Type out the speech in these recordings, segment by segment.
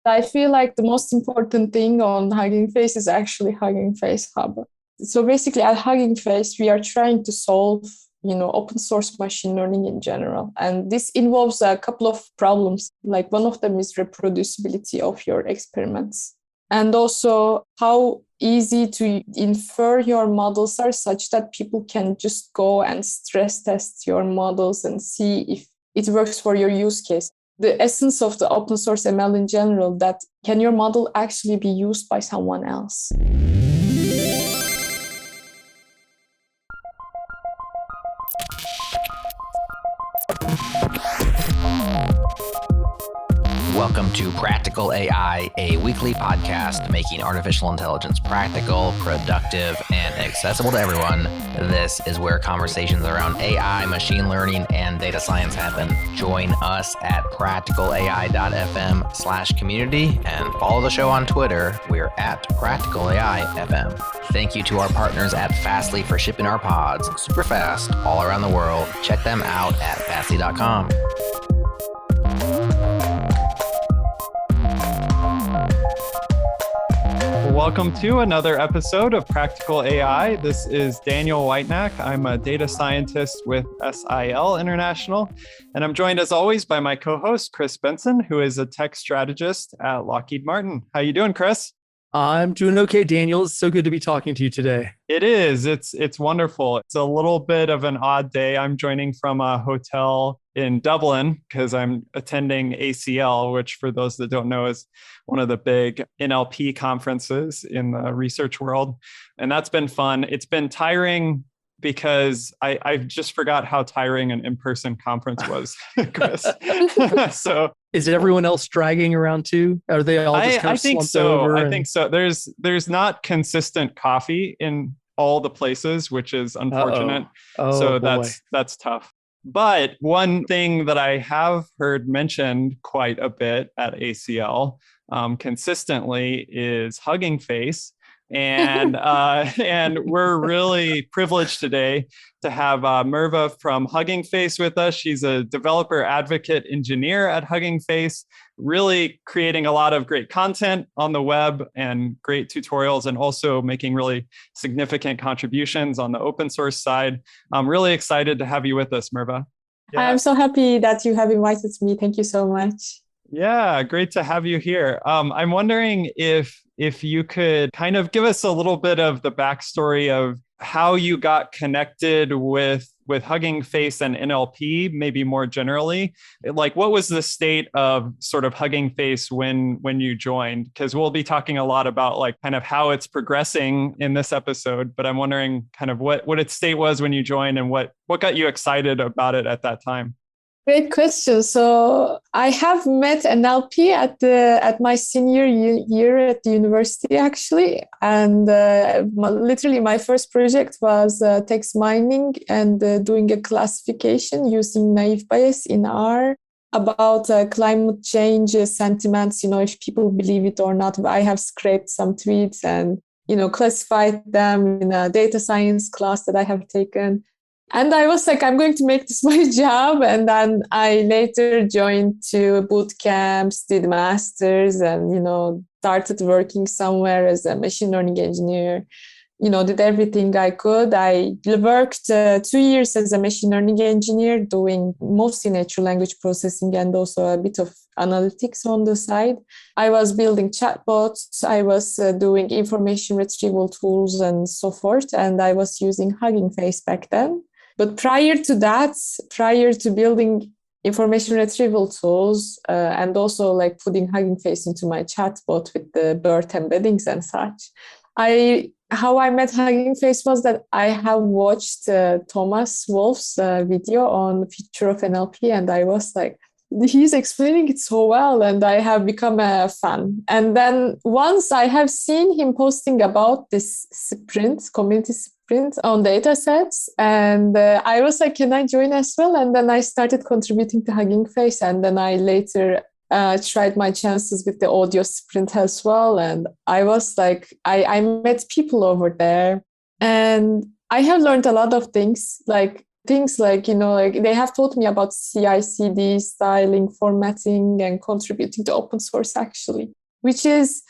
I feel like the most important thing on Hugging Face is actually Hugging Face Hub. So basically at Hugging Face, we are trying to solve, open source machine learning in general. And this involves a couple of problems. Like one of them is reproducibility of your experiments. And also how easy to infer your models are such that people can just go and stress test your models and see if it works for your use case. The essence of the open source ML in general, that can your model actually be used by someone else? Welcome to Practical AI, a weekly podcast making artificial intelligence practical, productive, and accessible to everyone. This is where conversations around AI, machine learning, and data science happen. Join us at practicalai.fm/community and follow the show on Twitter. We're at practicalaifm. Thank you to our partners at Fastly for shipping our pods super fast all around the world. Check them out at fastly.com. Welcome to another episode of Practical AI. This is Daniel Whitenack. I'm a data scientist with SIL International, and I'm joined as always by my co-host, Chris Benson, who is a tech strategist at Lockheed Martin. How you doing, Chris? I'm doing okay, Daniel. It's so good to be talking to you today. It is. It's wonderful. It's a little bit of an odd day. I'm joining from a hotel in Dublin because I'm attending ACL, which for those that don't know is one of the big NLP conferences in the research world. And that's been fun. It's been tiring because I just forgot how tiring an in-person conference was, Chris. So is everyone else dragging around too? Are they all just kind of slumped over? I think so. There's not consistent coffee in all the places, which is unfortunate. So that's tough. But one thing that I have heard mentioned quite a bit at ACL consistently is Hugging Face. And we're really privileged today to have Merve from Hugging Face with us. She's a developer advocate engineer at Hugging Face, really creating a lot of great content on the web and great tutorials, and also making really significant contributions on the open source side. I'm really excited to have you with us, Merve. Yeah. I'm so happy that you have invited me. Thank you so much. Yeah, great to have you here. I'm wondering if you could kind of give us a little bit of the backstory of how you got connected with Hugging Face and NLP, maybe more generally. Like, what was the state of sort of Hugging Face when you joined? Because we'll be talking a lot about like kind of how it's progressing in this episode, but I'm wondering kind of what its state was when you joined and what got you excited about it at that time. Great question. So I have met NLP at my senior year at the university, actually. And literally my first project was text mining and doing a classification using naive bayes in R about climate change sentiments, if people believe it or not. I have scraped some tweets and, classified them in a data science class that I have taken. And I was like, I'm going to make this my job. And then I later joined two boot camps, did masters, and, started working somewhere as a machine learning engineer, did everything I could. I worked 2 years as a machine learning engineer, doing mostly natural language processing and also a bit of analytics on the side. I was building chatbots. I was doing information retrieval tools and so forth. And I was using Hugging Face back then. But prior to that, prior to building information retrieval tools and also like putting Hugging Face into my chatbot with the BERT embeddings and such, how I met Hugging Face was that I have watched Thomas Wolf's video on the future of NLP, and I was like, he's explaining it so well, and I have become a fan. And then once I have seen him posting about this community sprint on data sets, and I was like, can I join as well? And then I started contributing to Hugging Face, and then I later tried my chances with the audio sprint as well. And I was like, I met people over there, and I have learned a lot of things. Like, things like, like they have taught me about CI/CD, styling, formatting, and contributing to open source actually, which is,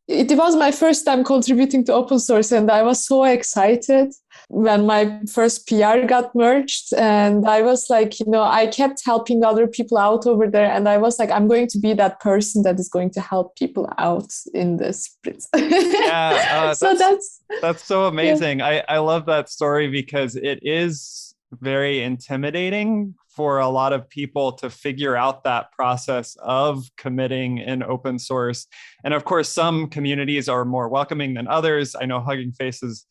it was my first time contributing to open source, and I was so excited when my first PR got merged. And I was like, I kept helping other people out over there. And I was like, I'm going to be that person that is going to help people out in the sprints. Yeah, so that's so amazing. Yeah. I love that story because it is very intimidating for a lot of people to figure out that process of committing in open source. And of course, some communities are more welcoming than others. I know Hugging Face is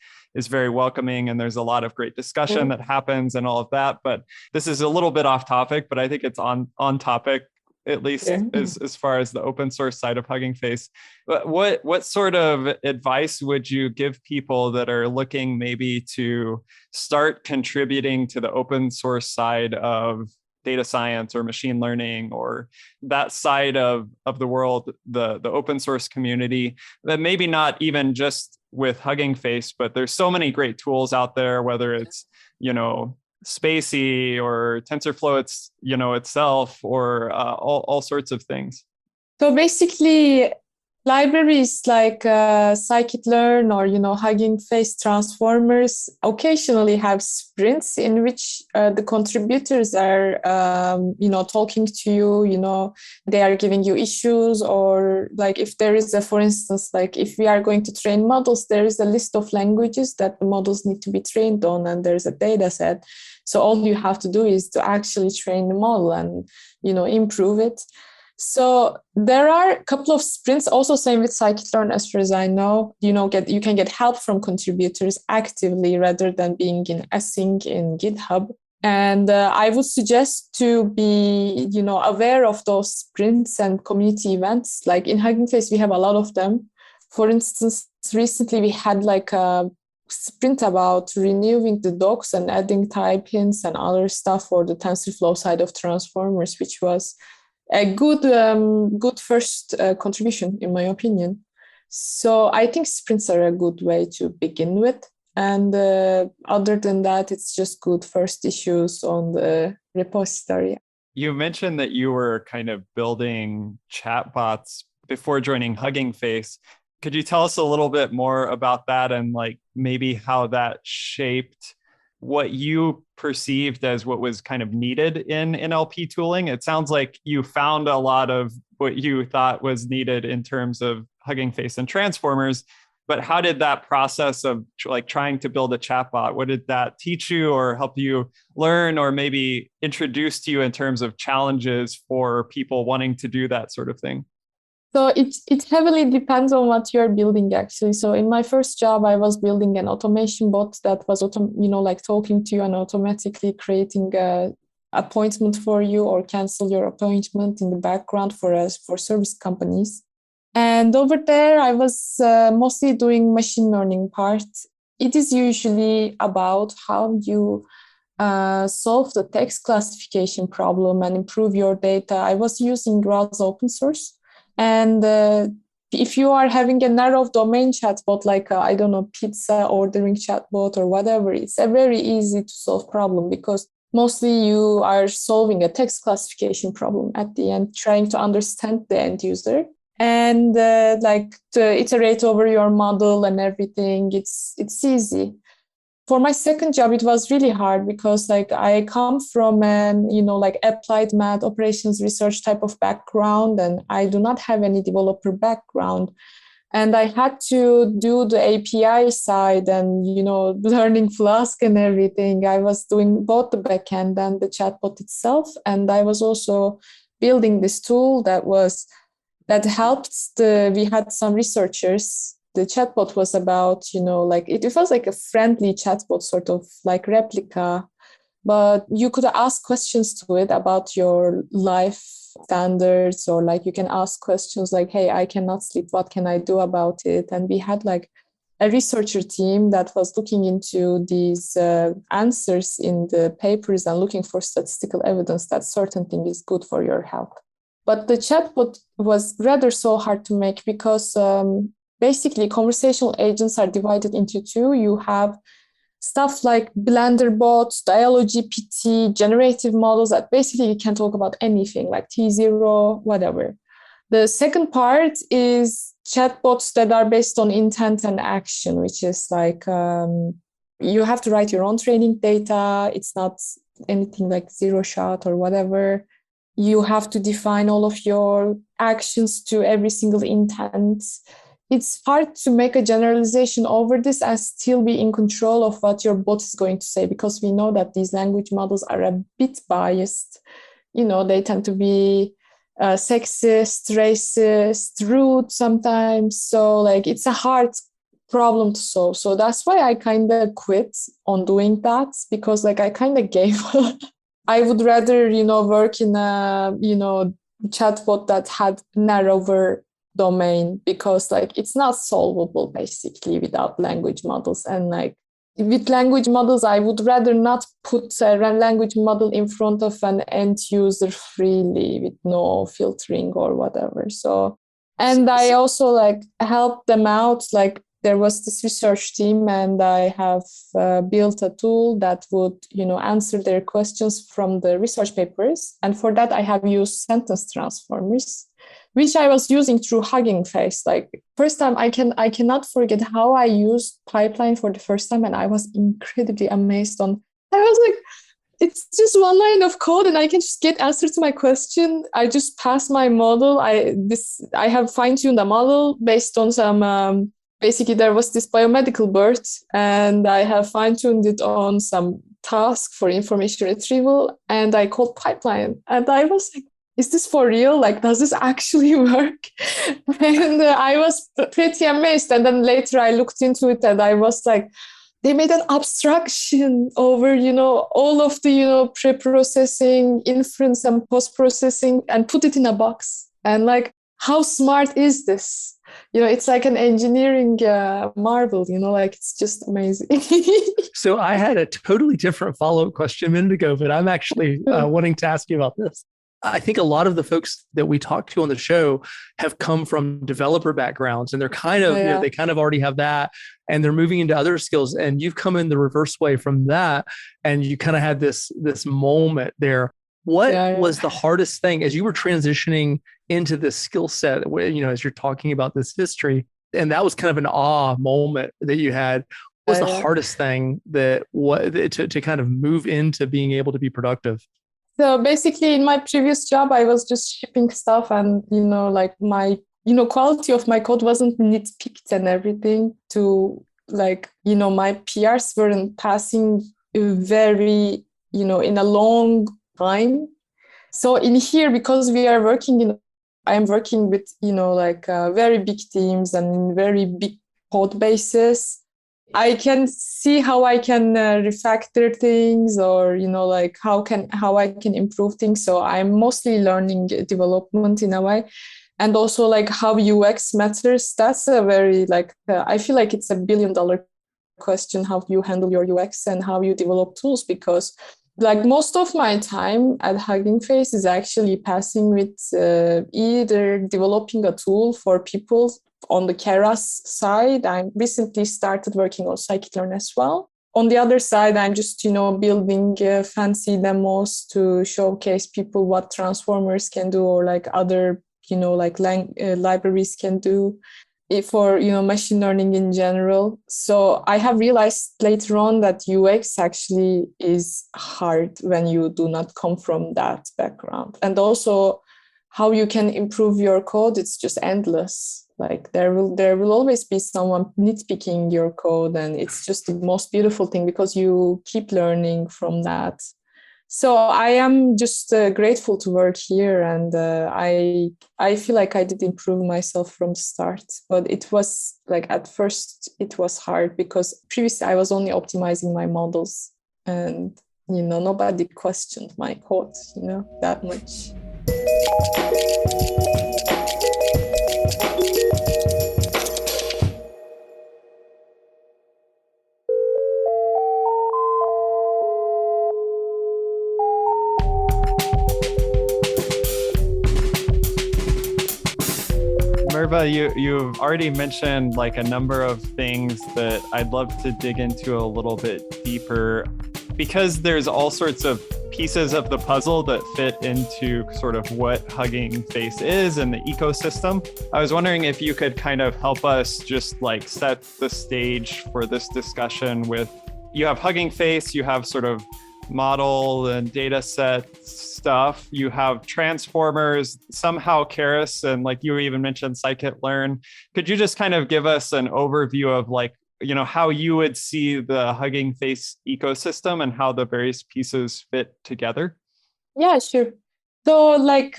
very welcoming, and there's a lot of great discussion that happens and all of that. But this is a little bit off topic, but I think it's on topic, at least as far as the open source side of Hugging Face. What sort of advice would you give people that are looking maybe to start contributing to the open source side of data science or machine learning, or that side of the world, the open source community, that maybe not even just with Hugging Face, but there's so many great tools out there, whether it's, Spacey or TensorFlow, itself, or all sorts of things. So basically, libraries like scikit-learn or Hugging Face transformers occasionally have sprints in which the contributors are talking to you. They are giving you issues, or like if there is for instance, like if we are going to train models, there is a list of languages that the models need to be trained on, and there's a data set. So all you have to do is to actually train the model and improve it. So there are a couple of sprints, also same with scikit-learn, as far as I know. You can get help from contributors actively rather than being in async in GitHub. And I would suggest to be, aware of those sprints and community events. Like in Hugging Face, we have a lot of them. For instance, recently we had like a sprint about renewing the docs and adding type hints and other stuff for the TensorFlow side of transformers, which was a good first contribution, in my opinion. So I think sprints are a good way to begin with. And other than that, it's just good first issues on the repository. You mentioned that you were kind of building chatbots before joining Hugging Face. Could you tell us a little bit more about that, and like maybe how that shaped what you perceived as what was kind of needed in NLP tooling? It sounds like you found a lot of what you thought was needed in terms of Hugging Face and transformers, but how did that process of like trying to build a chatbot, what did that teach you or help you learn, or maybe introduce to you in terms of challenges for people wanting to do that sort of thing? So it heavily depends on what you're building, actually. So in my first job, I was building an automation bot that was, like talking to you and automatically creating a appointment for you or cancel your appointment in the background for service companies. And over there, I was mostly doing machine learning part. It is usually about how you solve the text classification problem and improve your data. I was using RAS open source. And if you are having a narrow domain chatbot, like, pizza ordering chatbot or whatever, it's a very easy to solve problem, because mostly you are solving a text classification problem at the end, trying to understand the end user and to iterate over your model and everything. It's easy. For my second job, it was really hard because I come from an, applied math operations research type of background, and I do not have any developer background. And I had to do the API side and, learning Flask and everything. I was doing both the backend and the chatbot itself. And I was also building this tool that helped we had some researchers. The chatbot was about, it was like a friendly chatbot, sort of like replica, but you could ask questions to it about your life standards, or you can ask questions like, hey, I cannot sleep, what can I do about it? And we had a researcher team that was looking into these answers in the papers and looking for statistical evidence that certain thing is good for your health. But the chatbot was rather so hard to make because basically, conversational agents are divided into two. You have stuff like Blender bots, Dialog GPT, generative models that basically you can talk about anything like T0, whatever. The second part is chatbots that are based on intent and action, which is like you have to write your own training data. It's not anything like zero shot or whatever. You have to define all of your actions to every single intent. It's hard to make a generalization over this and still be in control of what your bot is going to say, because we know that these language models are a bit biased. They tend to be sexist, racist, rude sometimes. So like it's a hard problem to solve. So that's why I kind of quit on doing that, because like I kind of gave up. I would rather, work in a, chatbot that had narrower domain, because like it's not solvable basically without language models. And like with language models, I would rather not put a language model in front of an end user freely with no filtering or whatever. So, and I also like help them out. Like there was this research team, and I have built a tool that would, answer their questions from the research papers. And for that, I have used sentence transformers, which I was using through Hugging Face. Like first time, I cannot forget how I used Pipeline for the first time, and I was incredibly amazed I was like, it's just one line of code and I can just get answer to my question. I just pass my model. I have fine-tuned the model based on some basically there was this biomedical bird, and I have fine-tuned it on some task for information retrieval, and I called Pipeline, and I was like, is this for real? Like, does this actually work? And I was pretty amazed. And then later I looked into it, and I was like, they made an abstraction over, all of the, pre-processing, inference and post-processing, and put it in a box. And like, how smart is this? It's like an engineering marvel, like it's just amazing. So I had a totally different follow-up question a minute ago, but I'm actually wanting to ask you about this. I think a lot of the folks that we talk to on the show have come from developer backgrounds, and they're kind of, they kind of already have that, and they're moving into other skills. And you've come in the reverse way from that, and you kind of had this moment there. What was the hardest thing as you were transitioning into this skill set, as you're talking about this history, and that was kind of an awe moment that you had? What was the hardest thing to kind of move into being able to be productive? So basically in my previous job, I was just shipping stuff, and, like my, quality of my code wasn't nitpicked and everything to like, my PRs weren't passing very, in a long time. So in here, because we are I'm working with, very big teams and very big code bases. I can see how I can refactor things, or how I can improve things. So I'm mostly learning development in a way, and also like how UX matters. That's a very I feel like it's $1 billion question, how you handle your UX and how you develop tools, because like most of my time at Hugging Face is actually passing with either developing a tool for people. On the Keras side, I recently started working on scikit-learn as well. On the other side, I'm just, building fancy demos to showcase people what transformers can do, or like other, libraries can do for, machine learning in general. So I have realized later on that UX actually is hard when you do not come from that background. And also how you can improve your code, it's just endless. Like there will always be someone nitpicking your code, and it's just the most beautiful thing because you keep learning from that. So I am just grateful to work here, and I feel like I did improve myself from the start. But it was like at first it was hard because previously I was only optimizing my models, and nobody questioned my code, that much. Merve, Merve, you've already mentioned like a number of things that I'd love to dig into a little bit deeper, because there's all sorts of pieces of the puzzle that fit into sort of what Hugging Face is and the ecosystem. I was wondering if you could kind of help us just like set the stage for this discussion with, you have Hugging Face, you have sort of model and data set stuff, you have transformers, somehow Keras, and like you even mentioned scikit-learn. Could you just kind of give us an overview of like, you know, how you would see the Hugging Face ecosystem and how the various pieces fit together? Yeah, sure. So like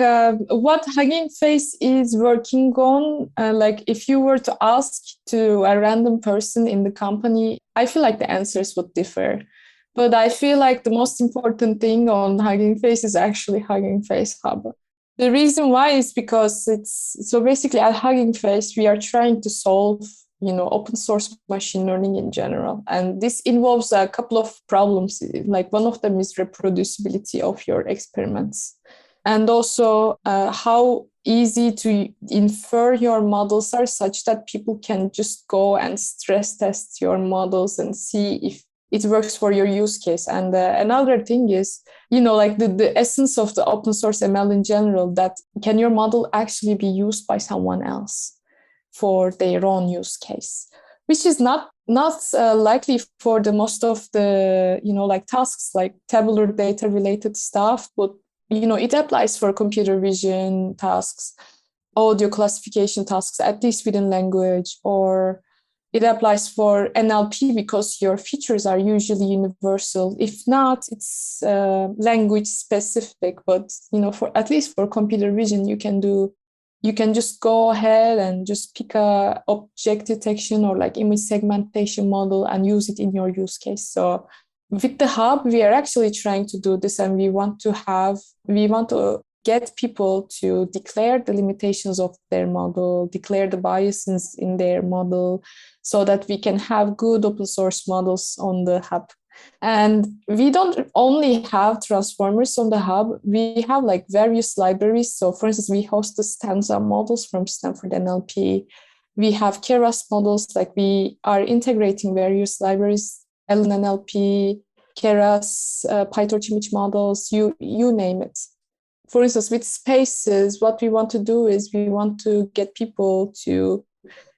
what Hugging Face is working on, like if you were to ask to a random person in the company, I feel like the answers would differ. But I feel like the most important thing on Hugging Face is actually Hugging Face Hub. The reason why is because so basically at Hugging Face, we are trying to solve, you know, open source machine learning in general. And this involves a couple of problems. Like one of them is reproducibility of your experiments. And also how easy to infer your models are such that people can just go and stress test your models and see if it works for your use case. And another thing is, you know, like the essence of the open source ML in general, that can your model actually be used by someone else for their own use case, which is not likely for the most of the, you know, like tasks like tabular data related stuff, but, you know, it applies for computer vision tasks, audio classification tasks, at least within language, or it applies for NLP because your features are usually universal. If not, it's language specific, but, you know, for at least for computer vision, you can just go ahead and just pick a object detection or like image segmentation model and use it in your use case. So with the hub, we are actually trying to do this, and we want to get people to declare the limitations of their model, declare the biases in their model, so that we can have good open source models on the hub. And we don't only have transformers on the hub, we have like various libraries. So for instance, we host the Stanza models from Stanford NLP. We have Keras models, like we are integrating various libraries, LNNLP, Keras, PyTorch image models, you name it. For instance, with spaces, what we want to do is we want to get people to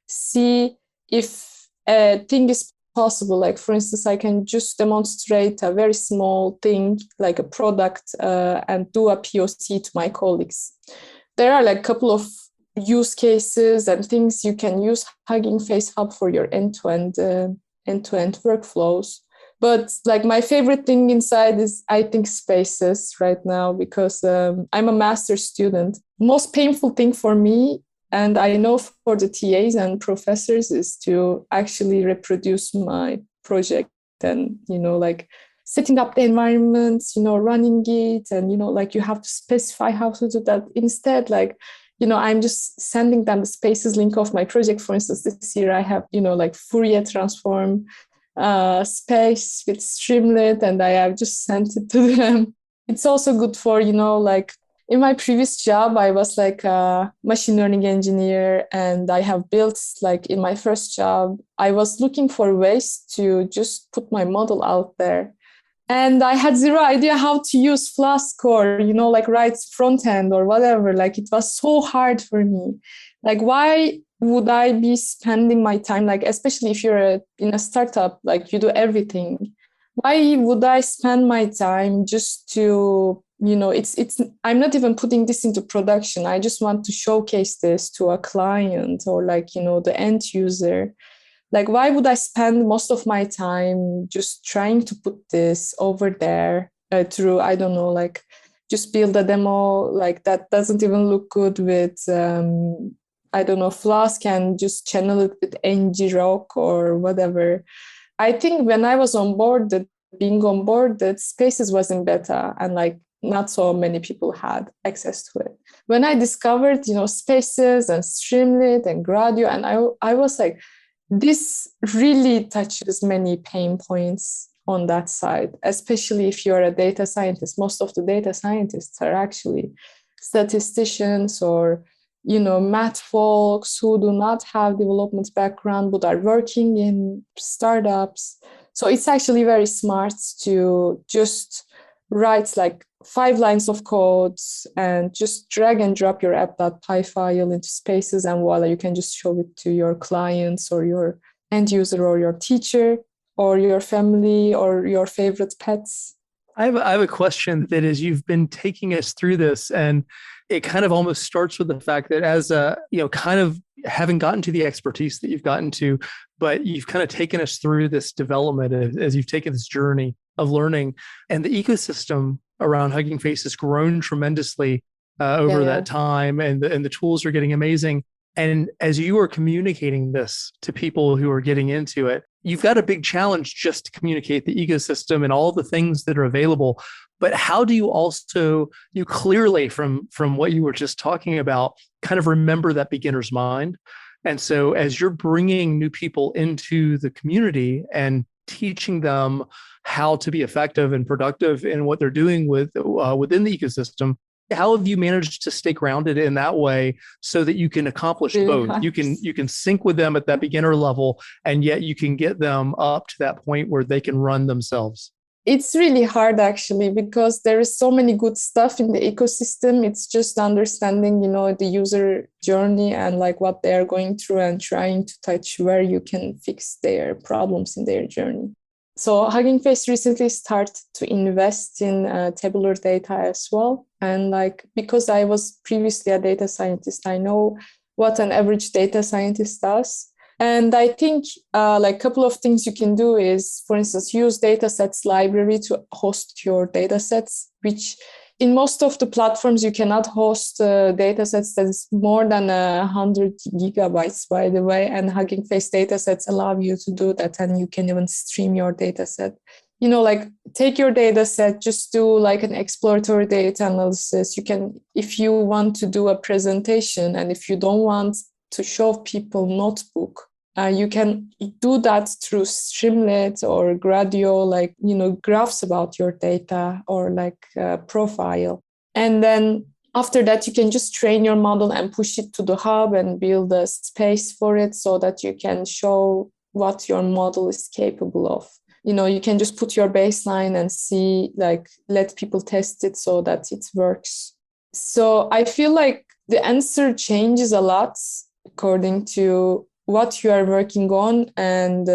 see if a thing is possible. Like, for instance, I can just demonstrate a very small thing, like a product, and do a POC to my colleagues. There are like a couple of use cases and things you can use Hugging Face Hub for your end-to-end workflows. But like my favorite thing inside is, I think, spaces right now, because I'm a master's student. Most painful thing for me, and I know for the TAs and professors, is to actually reproduce my project and, you know, like setting up the environments, you know, running it, and, you know, like you have to specify how to do that. Instead, like, you know, I'm just sending them the spaces link of my project. For instance, this year I have, you know, like Fourier transform space with Streamlit, and I have just sent it to them. It's also good for, you know, like in my previous job, I was like a machine learning engineer, and I have built, like in my first job, I was looking for ways to just put my model out there. And I had zero idea how to use Flask or, you know, like write front end or whatever. Like it was so hard for me. Like, why would I be spending my time, like, especially if you're in a startup, like you do everything. Why would I spend my time just to, you know, I'm not even putting this into production. I just want to showcase this to a client or like, you know, the end user. Like, why would I spend most of my time just trying to put this over there through, I don't know, like just build a demo, like that doesn't even look good with, I don't know, Flask, and just channel it with ngrok or whatever. I think when I was being on board, that Spaces was in beta, and like not so many people had access to it. When I discovered, you know, Spaces and Streamlit and Gradio, and I was like, this really touches many pain points on that side, especially if you're a data scientist. Most of the data scientists are actually statisticians or math folks who do not have development background but are working in startups. So it's actually very smart to just write like 5 lines of code and just drag and drop your app.py file into Spaces, and voila, you can just show it to your clients or your end user or your teacher or your family or your favorite pets. I have a question that is, you've been taking us through this, and it kind of almost starts with the fact that as kind of having gotten to the expertise that you've gotten to, but you've kind of taken us through this development as you've taken this journey of learning, and the ecosystem around Hugging Face has grown tremendously over that time, and the tools are getting amazing. And as you are communicating this to people who are getting into it, you've got a big challenge just to communicate the ecosystem and all the things that are available. But how do you also, you clearly from what you were just talking about, kind of remember that beginner's mind? And so as you're bringing new people into the community and teaching them how to be effective and productive in what they're doing within the ecosystem, how have you managed to stay grounded in that way so that you can accomplish both? You can sync with them at that beginner level, and yet you can get them up to that point where they can run themselves. It's really hard actually, because there is so many good stuff in the ecosystem. It's just understanding, the user journey and like what they are going through and trying to touch where you can fix their problems in their journey. So Hugging Face recently started to invest in tabular data as well. And like, because I was previously a data scientist, I know what an average data scientist does. And I think like a couple of things you can do is, for instance, use datasets library to host your datasets, which in most of the platforms, you cannot host datasets that is more than 100 gigabytes, by the way. And Hugging Face datasets allow you to do that. And you can even stream your dataset. Like take your dataset, just do like an exploratory data analysis. You can, if you want to do a presentation and if you don't want to show people notebook, you can do that through Streamlit or Gradio, like, graphs about your data or like profile. And then after that, you can just train your model and push it to the hub and build a space for it so that you can show what your model is capable of. You can just put your baseline and see, like, let people test it so that it works. So I feel like the answer changes a lot according to what you are working on and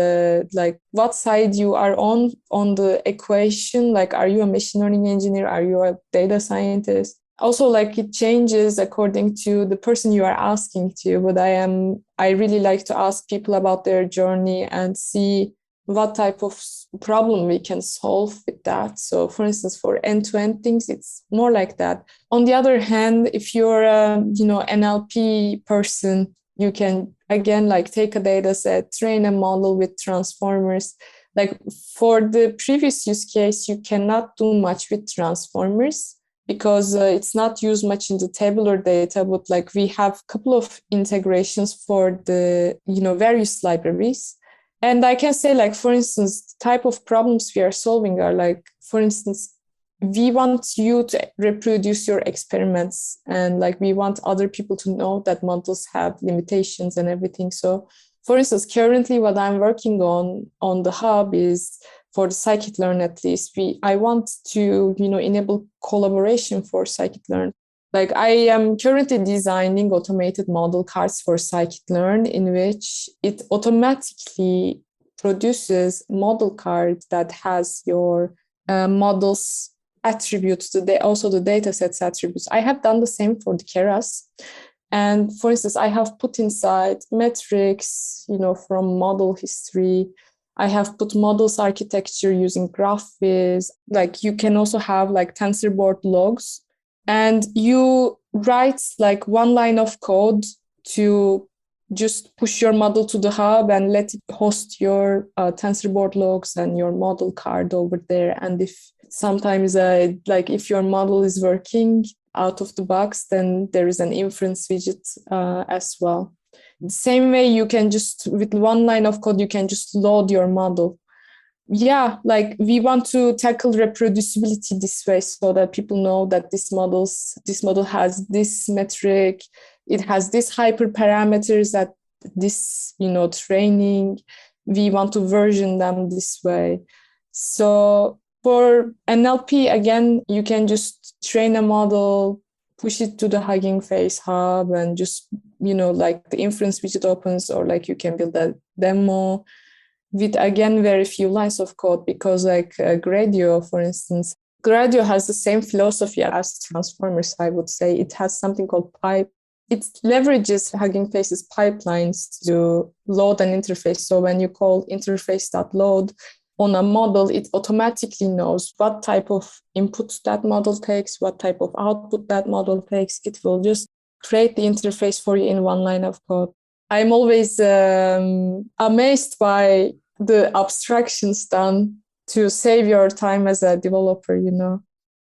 like what side you are on the equation. Like, are you a machine learning engineer? Are you a data scientist? Also, like, it changes according to the person you are asking to. But I really like to ask people about their journey and see what type of problem we can solve with that. So for instance, for end-to-end things, it's more like that. On the other hand, if you're a NLP person, you can, again, like take a data set, train a model with transformers. Like for the previous use case, you cannot do much with transformers because it's not used much in the tabular data, but like we have a couple of integrations for the, various libraries. And I can say, like, for instance, the type of problems we are solving are like, for instance, we want you to reproduce your experiments, and like we want other people to know that models have limitations and everything. So for instance, currently what I'm working on the hub is, for the scikit-learn at least, I want to enable collaboration for scikit-learn. Like, I am currently designing automated model cards for scikit-learn, in which it automatically produces model card that has your model's attributes, also the dataset's attributes. I have done the same for the Keras. And for instance, I have put inside metrics, from model history. I have put models architecture using GraphViz. Like, you can also have like TensorBoard logs. And you write like one line of code to just push your model to the hub and let it host your TensorBoard logs and your model card over there. And if sometimes if your model is working out of the box, then there is an inference widget as well. The same way, you can just, with one line of code, you can just load your model. yeah, like we want to tackle reproducibility this way so that people know that this model has this metric, it has this hyperparameters at this, training. We want to version them this way. So for NLP, again, you can just train a model, push it to the Hugging Face hub, and just, like the inference widget opens, or like you can build a demo with, again, very few lines of code, because like Gradio, for instance, Gradio has the same philosophy as Transformers, I would say. It has something called pipe. It leverages Hugging Face's pipelines to load an interface. So when you call interface.load on a model, it automatically knows what type of input that model takes, what type of output that model takes. It will just create the interface for you in one line of code. I'm always amazed by the abstractions done to save your time as a developer,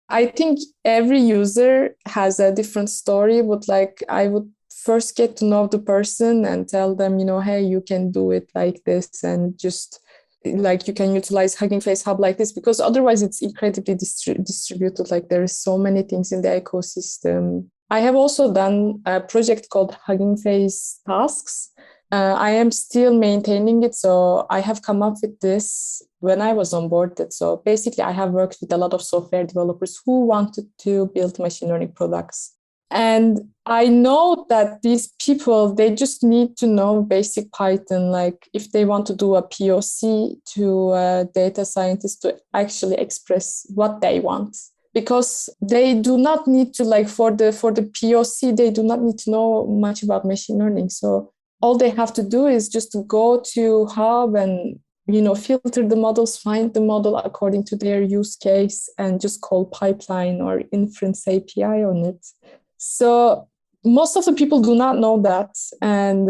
I think every user has a different story, but like I would first get to know the person and tell them, hey, you can do it like this, and just like you can utilize Hugging Face Hub like this, because otherwise it's incredibly distributed. Like there is so many things in the ecosystem. I have also done a project called Hugging Face Tasks. I am still maintaining it. So I have come up with this when I was onboarded. So basically, I have worked with a lot of software developers who wanted to build machine learning products. And I know that these people, they just need to know basic Python. Like if they want to do a POC to a data scientist to actually express what they want. Because they do not need to, like for the POC, they do not need to know much about machine learning. So all they have to do is just to go to Hub and, filter the models, find the model according to their use case, and just call pipeline or inference API on it. So most of the people do not know that. And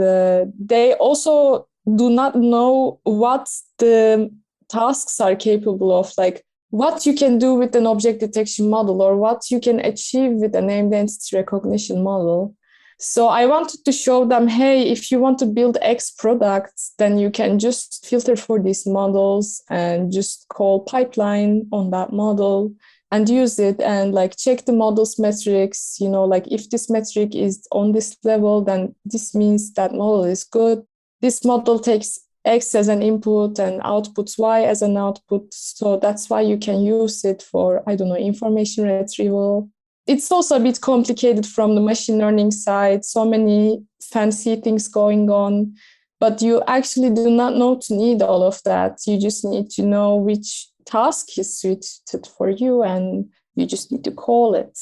they also do not know what the tasks are capable of, like what you can do with an object detection model, or what you can achieve with a named entity recognition model. So I wanted to show them, hey, if you want to build X products, then you can just filter for these models and just call pipeline on that model and use it, and like check the model's metrics. Like if this metric is on this level, then this means that model is good. This model takes X as an input and outputs Y as an output. So that's why you can use it for, information retrieval. It's also a bit complicated from the machine learning side, so many fancy things going on, but you actually do not need all of that. You just need to know which task is suited for you, and you just need to call it.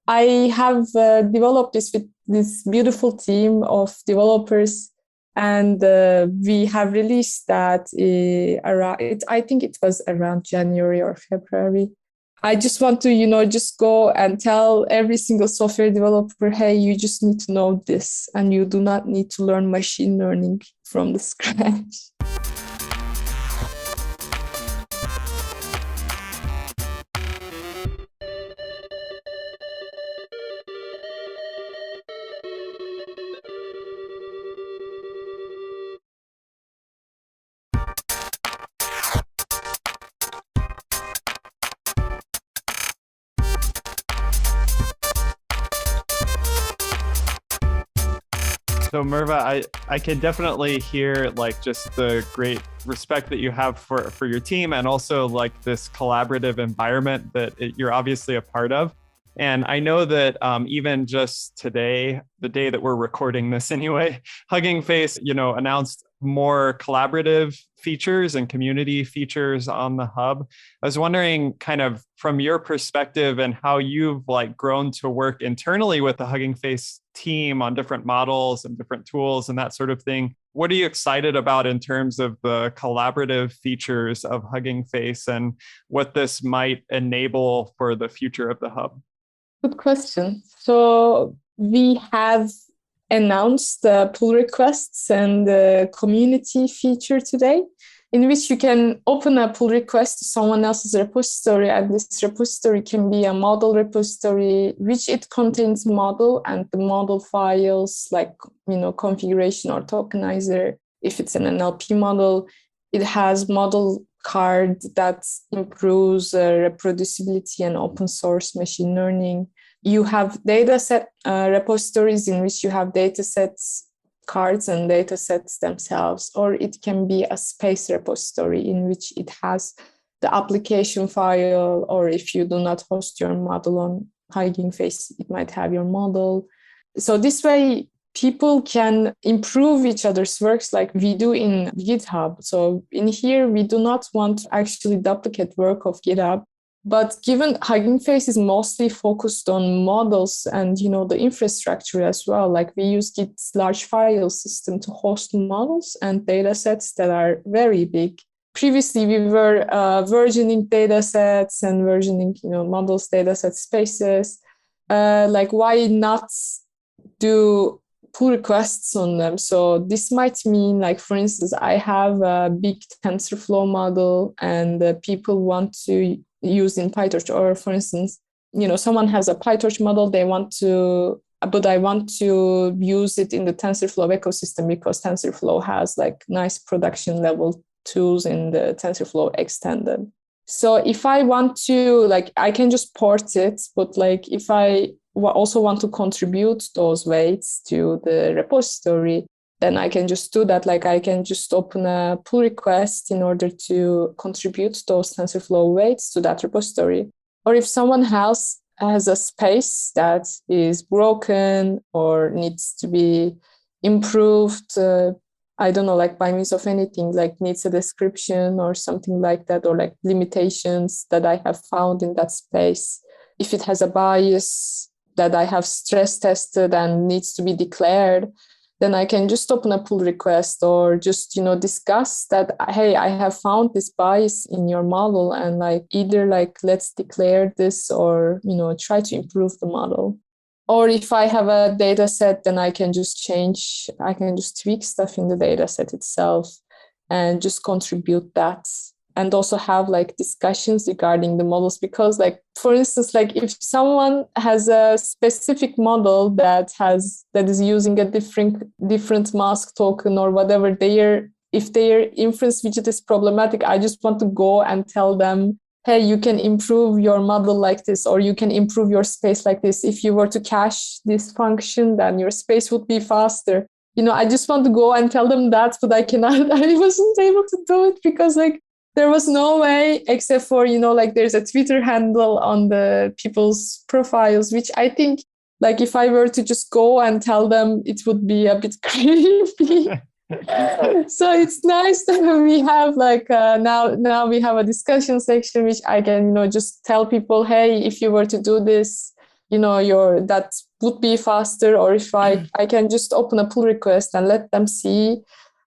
I have developed this with this beautiful team of developers, and we have released that I think it was around January or February. I just want to, just go and tell every single software developer, hey, you just need to know this, and you do not need to learn machine learning from the scratch. So Merve, I can definitely hear like just the great respect that you have for your team, and also like this collaborative environment that you're obviously a part of. And I know that even just today, the day that we're recording this anyway, Hugging Face, announced more collaborative features and community features on the hub. I was wondering, kind of from your perspective and how you've like grown to work internally with the Hugging Face team on different models and different tools and that sort of thing. What are you excited about in terms of the collaborative features of Hugging Face and what this might enable for the future of the hub? Good question. So we have announced the pull requests and the community feature today, in which you can open a pull request to someone else's repository, and this repository can be a model repository, which it contains model and the model files like, configuration or tokenizer. If it's an NLP model, it has model card that improves reproducibility and open source machine learning. You have dataset repositories in which you have datasets cards and datasets themselves, or it can be a space repository in which it has the application file, or if you do not host your model on Hugging Face, it might have your model. So this way, people can improve each other's works like we do in GitHub. So in here, we do not want to actually duplicate work of GitHub. But given Hugging Face is mostly focused on models and, the infrastructure as well, like we use Git's large file system to host models and data sets that are very big. Previously, we were versioning data sets and versioning, models, data set spaces. Why not do pull requests on them? So this might mean, like, for instance, I have a big TensorFlow model and people want to use in PyTorch, or for instance, someone has a PyTorch model, but I want to use it in the TensorFlow ecosystem because TensorFlow has like nice production level tools in the TensorFlow extended. So if I want to, I can just port it, but if I also want to contribute those weights to the repository, then I can just do that. I can just open a pull request in order to contribute those TensorFlow weights to that repository. Or if someone else has a space that is broken or needs to be improved, I don't know, by means of anything, needs a description or something like that, or limitations that I have found in that space. If it has a bias that I have stress tested and needs to be declared, then I can just open a pull request or just, discuss that, hey, I have found this bias in your model and either let's declare this or, try to improve the model. Or if I have a data set, then I can just tweak stuff in the data set itself and just contribute that. And also have discussions regarding the models, because for instance, if someone has a specific model that is using a different mask token or whatever, if their inference widget is problematic, I just want to go and tell them, hey, you can improve your model like this, or you can improve your space like this. If you were to cache this function, then your space would be faster. I just want to go and tell them that, but I wasn't able to do it because there was no way except for, there's a Twitter handle on the people's profiles, which I think, if I were to just go and tell them, it would be a bit creepy. So it's nice that we have now we have a discussion section, which I can, just tell people, hey, if you were to do this, that would be faster. Or if I can just open a pull request and let them see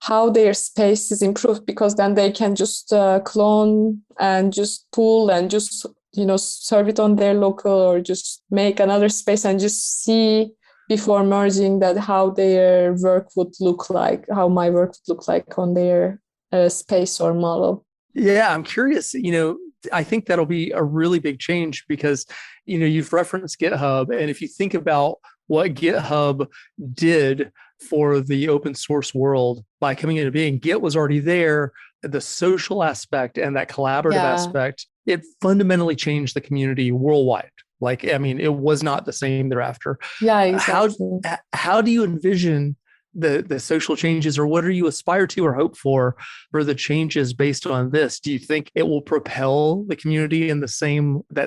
how their space is improved, because then they can just clone and just pull and just, serve it on their local, or just make another space and just see before merging that how their work would look like, how my work would look like on their space or model. Yeah, I'm curious, I think that'll be a really big change because, you've referenced GitHub. And if you think about what GitHub did for the open source world by coming into being, Git was already there. The social aspect and that collaborative aspect, it fundamentally changed the community worldwide. It was not the same thereafter. Yeah, exactly. How do you envision the social changes, or what do you aspire to or hope for the changes based on this? Do you think it will propel the community in that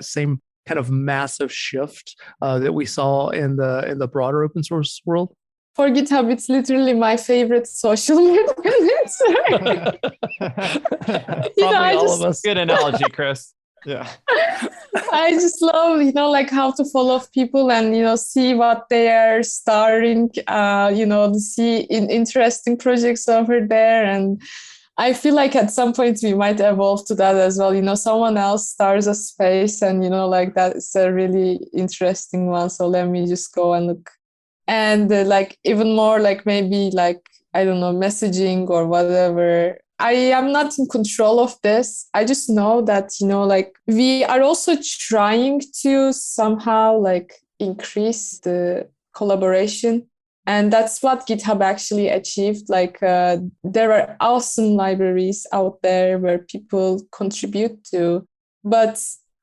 same kind of massive shift that we saw in the broader open source world? For GitHub, it's literally my favorite social media network. Probably all of us. Good analogy, Chris. Yeah. I just love, how to follow people and, see what they are starting, see interesting projects over there. And I feel like at some point we might evolve to that as well. Someone else starts a space and, that's a really interesting one. So let me just go and look. And even more maybe I don't know, messaging or whatever. I am not in control of this. I just know that, we are also trying to somehow increase the collaboration And that's what GitHub actually achieved. Like there are awesome libraries out there where people contribute to. But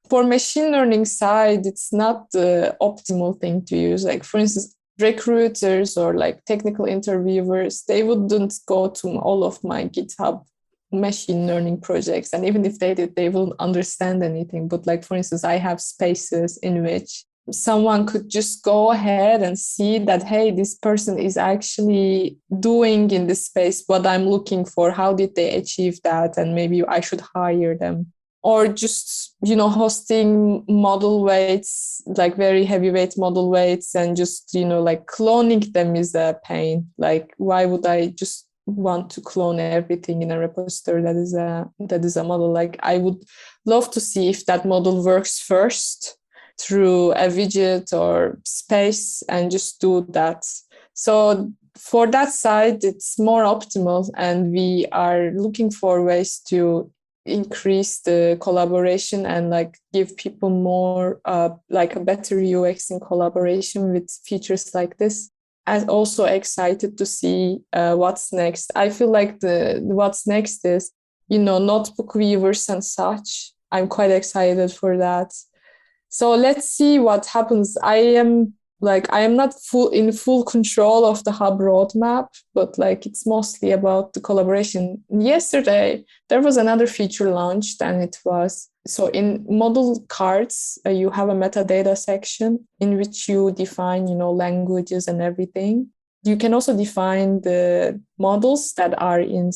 for machine learning side, it's not the optimal thing to use. Like, for instance, recruiters or like technical interviewers, they wouldn't go to all of my GitHub machine learning projects. And even if they did, they wouldn't understand anything. But like, for instance, I have spaces in which someone could just go ahead and see that, hey, this person is actually doing in this space what I'm looking for. How did they achieve that? And maybe I should hire them. Or just, hosting model weights, like very heavyweight model weights, and just, like cloning them is a pain. Like, why would I just want to clone everything in a repository that is a model? Like, I would love to see if that model works first through a widget or space and just do that. So for that side, it's more optimal, and we are looking for ways to increase the collaboration and like give people more like a better UX in collaboration with features like this. I'm also excited to see what's next. I feel like what's next is, notebook weavers and such. I'm quite excited for that. So let's see what happens. I am not in full control of the hub roadmap, but like it's mostly about the collaboration. Yesterday, there was another feature launched, and it was, so in model cards, you have a metadata section in which you define, languages and everything. You can also define the models that are in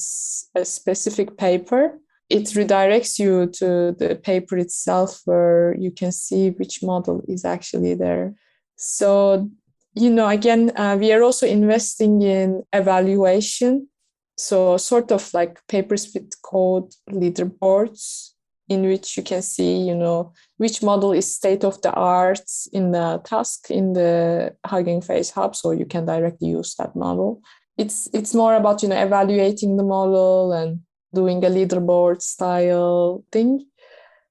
a specific paper. It redirects you to the paper itself where you can see which model is actually there. So, again, we are also investing in evaluation. So sort of like papers with code leaderboards in which you can see, which model is state of the art in the task in the Hugging Face Hub. So you can directly use that model. It's more about, evaluating the model and doing a leaderboard style thing.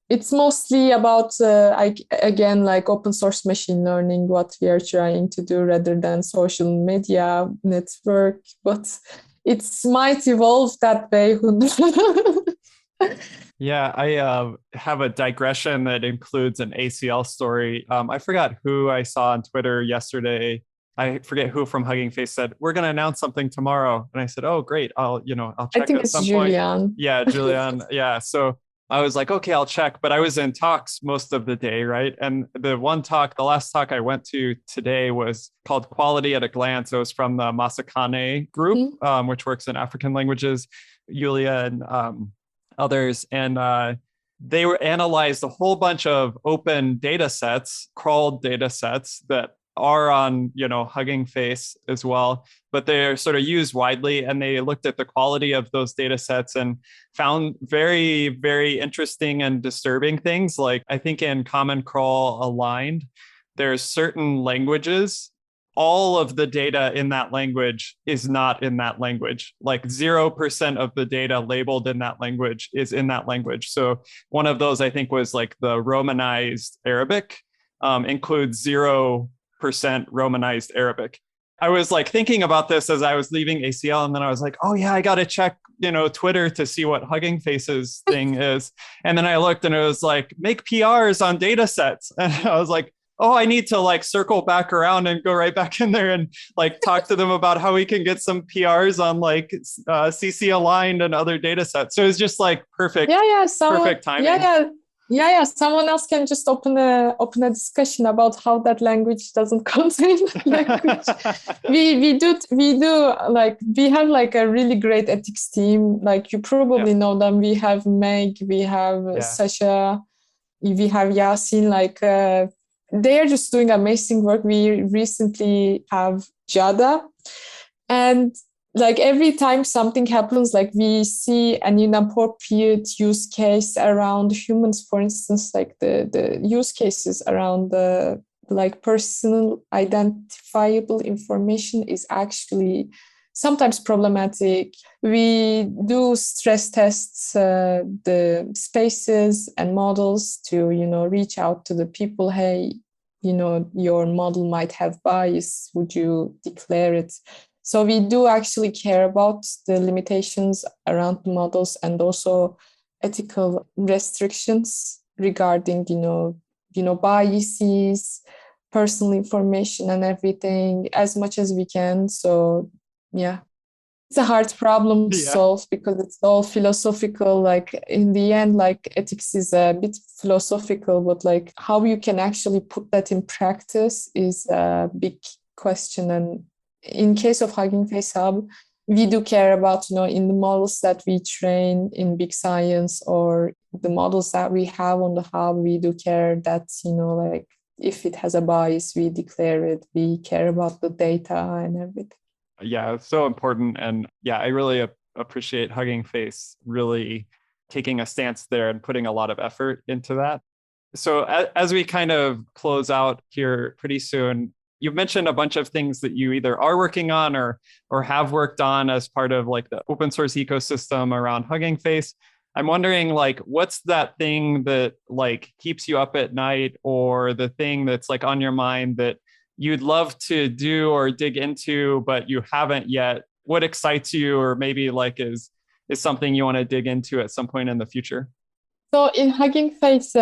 It's mostly about, again, like open source machine learning, what we are trying to do rather than social media network. But it might evolve that way. Yeah, I have a digression that includes an ACL story. I forgot who I saw on Twitter yesterday. I forget who from Hugging Face said, we're going to announce something tomorrow. And I said, oh, great. I'll check I think at it's some Julian. point. Yeah, Julian. Yeah. So I was like, okay, I'll check. But I was in talks most of the day, right? And the last talk I went to today was called Quality at a Glance. It was from the Masakane group, which works in African languages, Yulia and others. And they analyzed a whole bunch of open data sets, crawled data sets that are on, Hugging Face as well, but they're sort of used widely. And they looked at the quality of those data sets and found very, very interesting and disturbing things. Like, I think in Common Crawl Aligned, there's certain languages, all of the data in that language is not in that language. Like 0% of the data labeled in that language is in that language. So one of those, I think, was like the Romanized Arabic, includes 0% Romanized Arabic. I was like thinking about this as I was leaving ACL, and then I was like, oh yeah, I got to check, Twitter to see what Hugging Face's thing is. And then I looked and it was like, make PRs on data sets. And I was like, oh, I need to like circle back around and go right back in there and like talk to them about how we can get some PRs on like CC aligned and other data sets. So it's just like perfect. Perfect timing. Yeah. Someone else can just open a discussion about how that language doesn't contain language. we do like, we have like a really great ethics team. Like, you probably know them. We have Meg, we have Sasha, we have Yasin. Like they are just doing amazing work. We recently have Jada, and like every time something happens, like we see an inappropriate use case around humans, for instance, like the use cases around the like personal identifiable information is actually sometimes problematic. We do stress tests the spaces and models to, reach out to the people. Hey, your model might have bias, would you declare it? So we do actually care about the limitations around the models and also ethical restrictions regarding, biases, personal information and everything as much as we can. So yeah, it's a hard problem to solve because it's all philosophical. Like in the end, like ethics is a bit philosophical, but like how you can actually put that in practice is a big question. And in case of Hugging Face Hub, we do care about, in the models that we train in big science or the models that we have on the hub, we do care that, like if it has a bias, we declare it. We care about the data and everything. Yeah, it's so important. And yeah, I really appreciate Hugging Face really taking a stance there and putting a lot of effort into that. So as we kind of close out here pretty soon, you've mentioned a bunch of things that you either are working on or have worked on as part of like the open source ecosystem around Hugging Face. I'm wondering, like, what's that thing that like keeps you up at night, or the thing that's like on your mind that you'd love to do or dig into, but you haven't yet? What excites you, or maybe like is something you want to dig into at some point in the future? So in Hugging Face,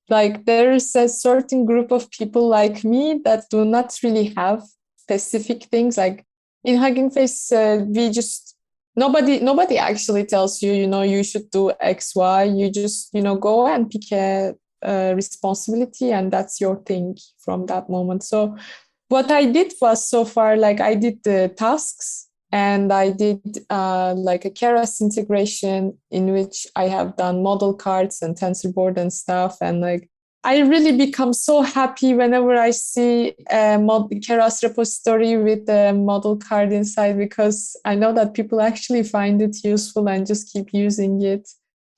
like there's a certain group of people like me that do not really have specific things. Like in Hugging Face, we just nobody actually tells you, you should do X, Y. You just, go and pick a responsibility, and that's your thing from that moment. So what I did was so far, like I did the tasks and I did like a Keras integration in which I have done model cards and TensorBoard and stuff. And like, I really become so happy whenever I see a Keras repository with a model card inside, because I know that people actually find it useful and just keep using it.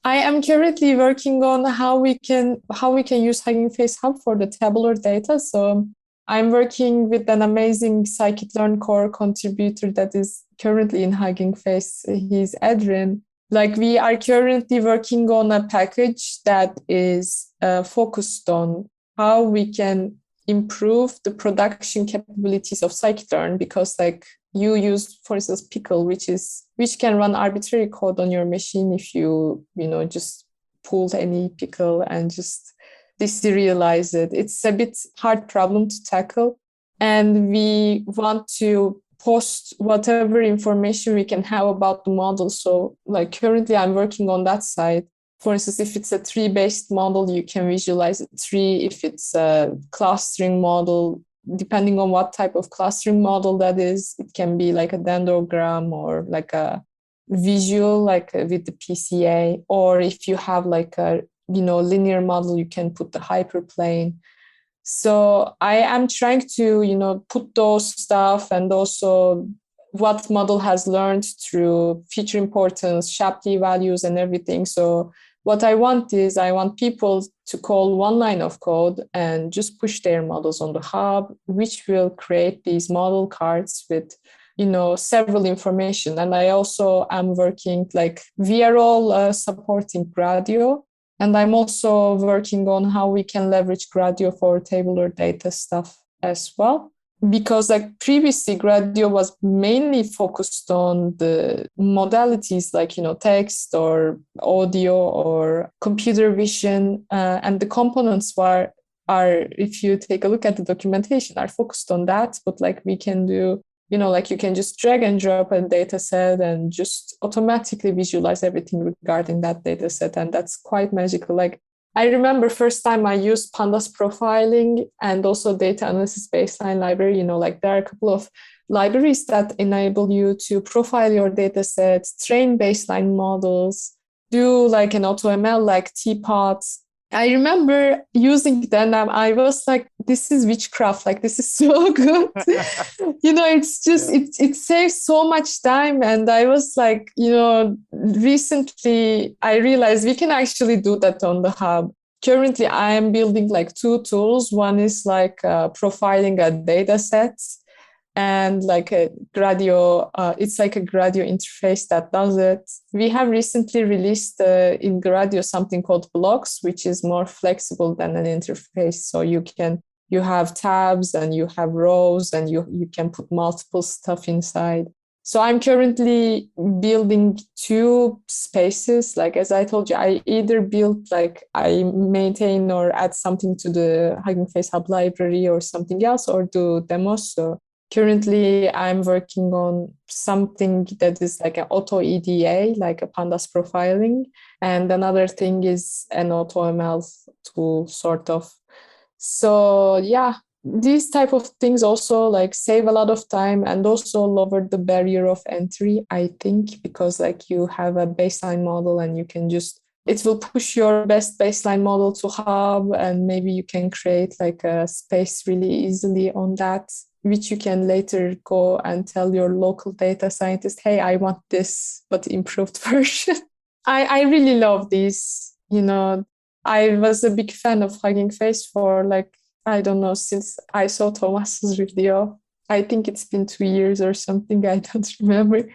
I am currently working on how we can use Hugging Face Hub for the tabular data. So I'm working with an amazing scikit-learn core contributor that is currently in Hugging Face. He's Adrian. Like we are currently working on a package that is focused on how we can improve the production capabilities of scikit-learn, because like you use, for instance, Pickle, which can run arbitrary code on your machine if you just pull any Pickle and just deserialize it. It's a bit hard problem to tackle, and we want to post whatever information we can have about the model. So like currently I'm working on that side. For instance, if it's a tree-based model, you can visualize a tree. If it's a clustering model, depending on what type of clustering model that is, it can be like a dendrogram or like a visual, like with the PCA. Or if you have like a linear model, you can put the hyperplane. So I am trying to, put those stuff and also what model has learned through feature importance, Shapley values and everything. So what I want people to call one line of code and just push their models on the hub, which will create these model cards with, several information. And I also am working, like we are all supporting Gradio. And I'm also working on how we can leverage Gradio for tabular data stuff as well. Because like previously, Gradio was mainly focused on the modalities like, text or audio or computer vision. And the components are, if you take a look at the documentation, are focused on that. But like we can do, like you can just drag and drop a data set and just automatically visualize everything regarding that data set. And that's quite magical. Like I remember first time I used Pandas profiling and also data analysis baseline library, like there are a couple of libraries that enable you to profile your data sets, train baseline models, do like an AutoML like Teapot. I remember using them. I was like, this is witchcraft. Like, this is so good. It's just, it saves so much time. And I was like, recently I realized we can actually do that on the hub. Currently, I am building like two tools. One is like profiling a data set, and like a Gradio, it's like a Gradio interface that does it. We have recently released in Gradio something called blocks, which is more flexible than an interface. So you can you have tabs and you have rows and you can put multiple stuff inside. So I'm currently building 2 spaces. Like, as I told you, I either build, like, I maintain or add something to the Hugging Face Hub library or something else, or do demos. So currently I'm working on something that is like an auto EDA, like a pandas profiling. And another thing is an auto ML tool, sort of. So yeah, these type of things also like save a lot of time and also lower the barrier of entry, I think, because like you have a baseline model and you can just, it will push your best baseline model to Hub, and maybe you can create like a space really easily on that, which you can later go and tell your local data scientist, hey, I want this, but improved version. I really love these, you know. I was a big fan of Hugging Face for like, I don't know, since I saw Thomas's video. I think it's been 2 years or something. I don't remember.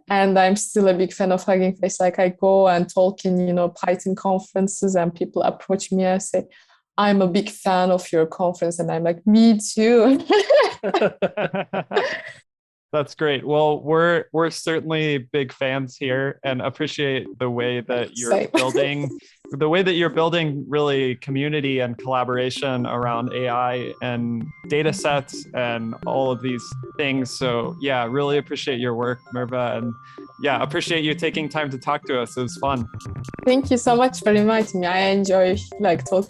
And I'm still a big fan of Hugging Face. Like, I go and talk in, Python conferences, and people approach me and say, I'm a big fan of your conference. And I'm like, me too. That's great. Well, we're certainly big fans here and appreciate the way that you're building really community and collaboration around AI and data sets and all of these things. So yeah, really appreciate your work, Merve, and yeah, appreciate you taking time to talk to us. It was fun. Thank you so much for inviting me. I enjoy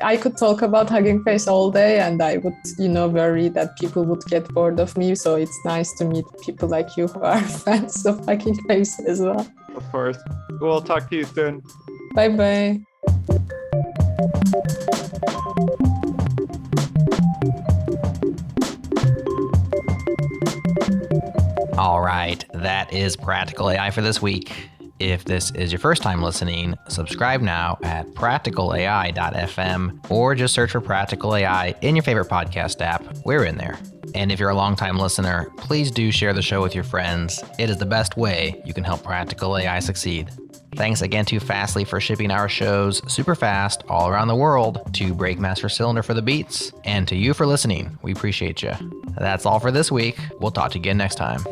I could talk about Hugging Face all day, and I would, worry that people would get bored of me. So it's nice to meet people like you who are fans of Hugging Face as well. Of course. We'll talk to you soon. Bye-bye. All right, that is Practical AI for this week. If this is your first time listening, subscribe now at practicalai.fm or just search for Practical AI in your favorite podcast app. We're in there. And if you're a longtime listener, please do share the show with your friends. It is the best way you can help Practical AI succeed. Thanks again to Fastly for shipping our shows super fast all around the world, to Breakmaster Cylinder for the beats, and to you for listening. We appreciate you. That's all for this week. We'll talk to you again next time.